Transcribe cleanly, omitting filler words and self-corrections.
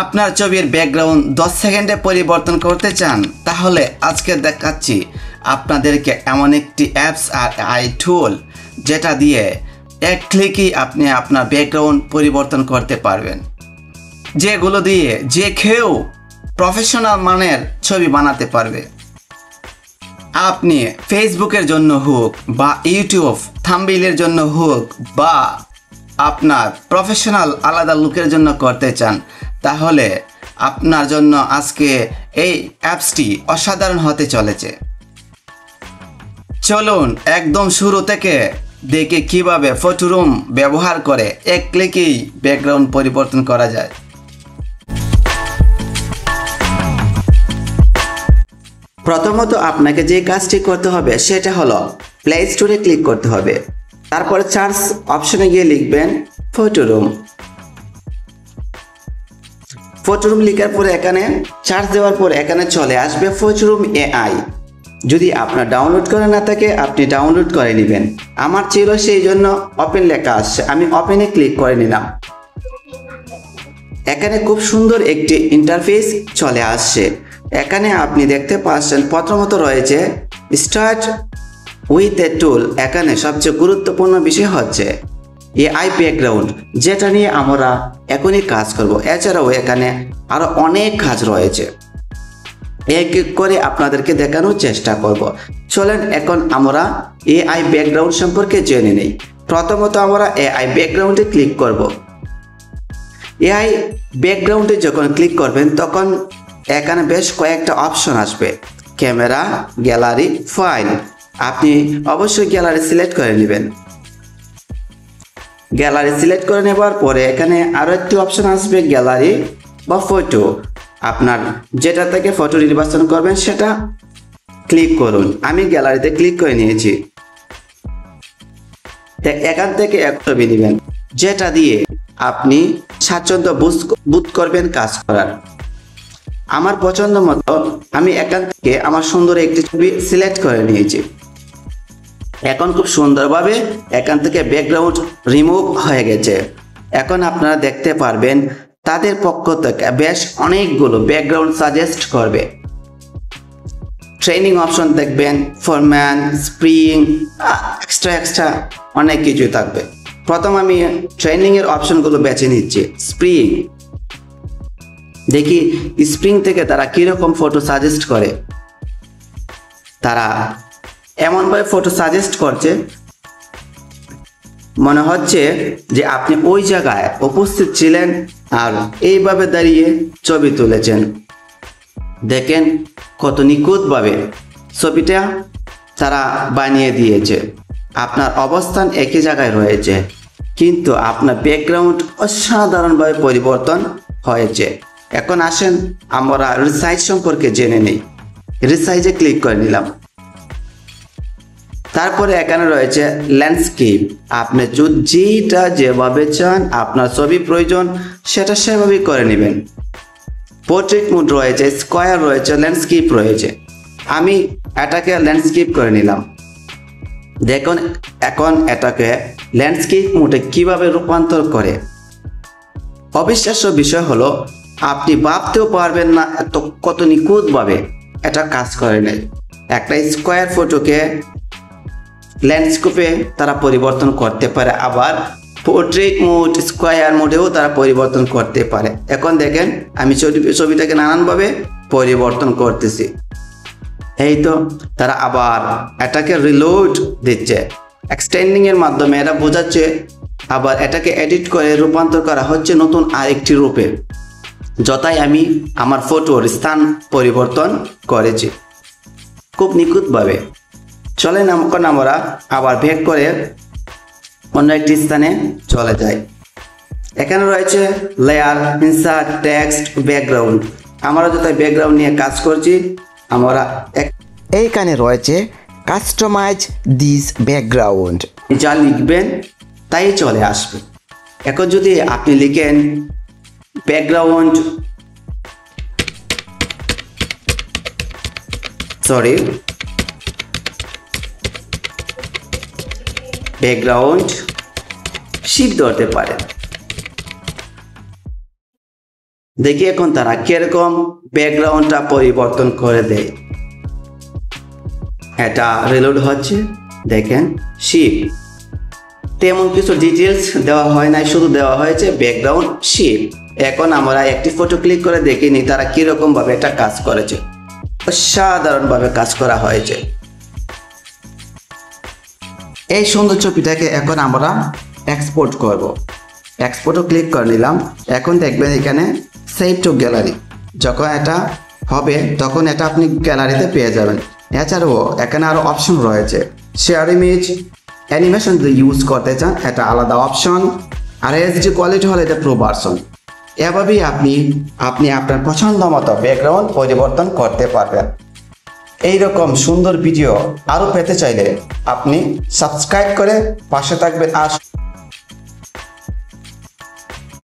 আপনার ছবির ব্যাকগ্রাউন্ড 10 সেকেন্ডে পরিবর্তন করতে চান, তাহলে আজকে দেখাচ্ছি আপনাদেরকে এমন একটি অ্যাপস আর AI টুল যেটা দিয়ে এক ক্লিকই আপনি আপনার ব্যাকগ্রাউন্ড পরিবর্তন করতে পারবেন, যেগুলো দিয়ে যে কেউ প্রফেশনাল মানের ছবি বানাতে পারবে। আপনি ফেসবুকের জন্য হোক বা ইউটিউব থাম্বনেইলের জন্য হোক বা আপনার প্রফেশনাল আলাদা লুকের জন্য করতে চান, তাহলে আপনার জন্য আজকে এই অ্যাপসটি অসাধারণ হতে চলেছে। চলুন একদম শুরু থেকে দেখে কিভাবে ফটোরুম ব্যবহার করে এক ক্লিকেই ব্যাকগ্রাউন্ড পরিবর্তন করা যায়। প্রথমত আপনাকে যে কাজটি করতে হবে সেটা হলো প্লে স্টোরে ক্লিক করতে হবে। তারপরে সার্চ অপশনে গিয়ে লিখবেন ফটোরুম। ফটোরুম লেখার পরে এখানে সার্চ দেওয়ার পর এখানে চলে আসবে ফটোরুম AI। যদি আপনার ডাউনলোড করা না থাকে আপনি ডাউনলোড করে নেবেন। আমার ছিল, সেই জন্য ওপেন লেখা আসছে, আমি ওপেনে ক্লিক করে নিলাম। এখানে খুব সুন্দর একটি ইন্টারফেস চলে আসছে। এখানে আপনি দেখতে পাচ্ছেন প্রথমত রয়েছে স্টার্ট উইথ এ টুল। এখানে সবচেয়ে গুরুত্বপূর্ণ বিষয় হচ্ছে AI ব্যাকগ্রাউন্ড, যেটা নিয়ে আমরা এখনই কাজ করব। এছাড়াও এখানে আরো অনেক কাজ রয়েছে, এক এক করে আপনাদেরকে দেখানোর চেষ্টা করব। চলেন এখন আমরা AI ব্যাকগ্রাউন্ড সম্পর্কে জেনে নেই। প্রথমত আমরা AI ব্যাকগ্রাউন্ডে ক্লিক করব। AI ব্যাকগ্রাউন্ডে যখন ক্লিক করবেন তখন এখানে বেশ কয়েকটা অপশন আসবে, ক্যামেরা, গ্যালারি, ফাইল। আপনি অবশ্যই গ্যালারি সিলেক্ট করে নেবেন। গ্যালারি সিলেক্ট করে নেবার পরে এখানে আরো একটি অপশন আসবে গ্যালারি বা ফটো। আপনার যেটা থেকে ফটো নির্বাচন করবেন সেটা ক্লিক করুন। আমি গ্যালারিতে ক্লিক করে নিয়েছি। এখান থেকে এক ছবি নেবেন, যেটা দিয়ে আপনি স্বাচ্ছন্দ্য বোধ করবেন কাজ করার। আমার পছন্দ মতো আমি এখান থেকে আমার সুন্দর একটি ছবি সিলেক্ট করে নিয়েছি। এখন খুব সুন্দরভাবে এখান থেকে ব্যাকগ্রাউন্ড রিমুভ হয়ে গেছে। এখন আপনারা দেখতে পারবেন তাদের পক্ষ থেকে বেশ অনেকগুলো ব্যাকগ্রাউন্ড সাজেস্ট করবে। ট্রেনিং অপশন দেখবেন, ফরম্যান, স্প্রিং, এক্সট্রা অনেক কিছু থাকবে। প্রথম আমি ট্রেনিং এর অপশনগুলো বেছে নিচ্ছি। স্প্রিং, দেখি স্প্রিং থেকে তারা কিরকম ফটো সাজেস্ট করে। তারা এমনভাবে ফটো সাজেস্ট করছে মনে হচ্ছে যে আপনি ওই জায়গায় উপস্থিত ছিলেন আর এইভাবে দাঁড়িয়ে ছবি তুলেছেন। দেখেন কত নিখুঁতভাবে ছবিটা তারা বানিয়ে দিয়েছে। আপনার অবস্থান একই জায়গায় রয়েছে, কিন্তু আপনার ব্যাকগ্রাউন্ড অসাধারণভাবে পরিবর্তন হয়েছে। এখন আসেন আমরা রিসাইজ সম্পর্কে জেনে নেই। রিসাইজে ক্লিক করে নিলাম। তারপরে এখানে রয়েছে ল্যান্ডস্কেপ। আপনি যেটা যেভাবে চান, আপনার ছবি প্রয়োজন সেটা সেভাবেই করে নেবেন। পোর্ট্রেট মোড রয়েছে, স্কোয়ার রয়েছে, ল্যান্ডস্কেপ রয়েছে। আমি এটাকে ল্যান্ডস্কেপ করে নিলাম। দেখুন এখন এটাকে ল্যান্ডস্কেপ মোডে কিভাবে রূপান্তর করে। অবিশ্বাস্য বিষয় হলো আপনি ভাবতেও পারবেন না কত নিখুঁতভাবে এটা কাজ করে নেয়। একটা স্কোয়ার ফটোকে ল্যান্ডস্কেপে তারা পরিবর্তন করতে পারে, আবার পোর্ট্রেট মোড, স্কোয়ার মোডেও তারা পরিবর্তন করতে পারে। এখন দেখেন আমি ছবিটাকে নানানভাবে পরিবর্তন করতেছি। এই তো তারা আবার এটাকে রিলোড দিচ্ছে, এক্সটেন্ডিং এর মাধ্যমে এরা বোঝাচ্ছে, আবার এটাকে এডিট করে রূপান্তর করা হচ্ছে নতুন আরেকটি রূপে, যথাই আমি আমার ফটোর স্থান পরিবর্তন করেছি খুব নিখুঁতভাবে। চলেন এখন আমরা আবার ব্যাক করে অন্য একটি স্থানে চলে যাই। এখানে রয়েছে লেয়ার, ইনসার্ট, টেক্সট, ব্যাকগ্রাউন্ড। আমরা যথাই ব্যাকগ্রাউন্ড নিয়ে কাজ করছি, আমরা এইখানে রয়েছে কাস্টমাইজ দিস ব্যাকগ্রাউন্ড। যা লিখবেন তাই চলে আসবে। এখন যদি আপনি লিখেন ব্যাকগ্রাউন্ড, ব্যাকগ্রাউন্ড শিফট ধরতে পারেন। দেখি এখন তারা কিরকম ব্যাকগ্রাউন্ডটা পরিবর্তন করে দেয়। এটা রিলোড হচ্ছে, দেখেন শিপ, তেমন কিছু ডিটেলস দেওয়া হয় নাই, শুধু দেওয়া হয়েছে ব্যাকগ্রাউন্ড শিপ। এখন আমরা একটি ফটো ক্লিক করে দেখিনি তারা কিরকম ভাবে এটা কাজ করেছে। অসাধারণভাবে কাজ করা হয়েছে। এই সুন্দর ছবিটাকে এখন আমরা এক্সপোর্ট করব। এক্সপোর্টও ক্লিক করে নিলাম। এখন দেখবেন এখানে সেভ টু গ্যালারি, যখন এটা হবে তখন এটা আপনি গ্যালারিতে পেয়ে যাবেন। এছাড়াও এখানে আরও অপশন রয়েছে, শেয়ার ইমেজ, অ্যানিমেশন যদি ইউজ করতে চান এটা আলাদা অপশন, আর এইচডি কোয়ালিটি হলে এটা প্রো ভার্সন। এভাবেই আপনি আপনার পছন্দ মতো ব্যাকগ্রাউন্ড পরিবর্তন করতে পারবেন। এইরকম সুন্দর ভিডিও আরও পেতে চাইলে আপনি সাবস্ক্রাইব করে পাশে থাকবেন। আর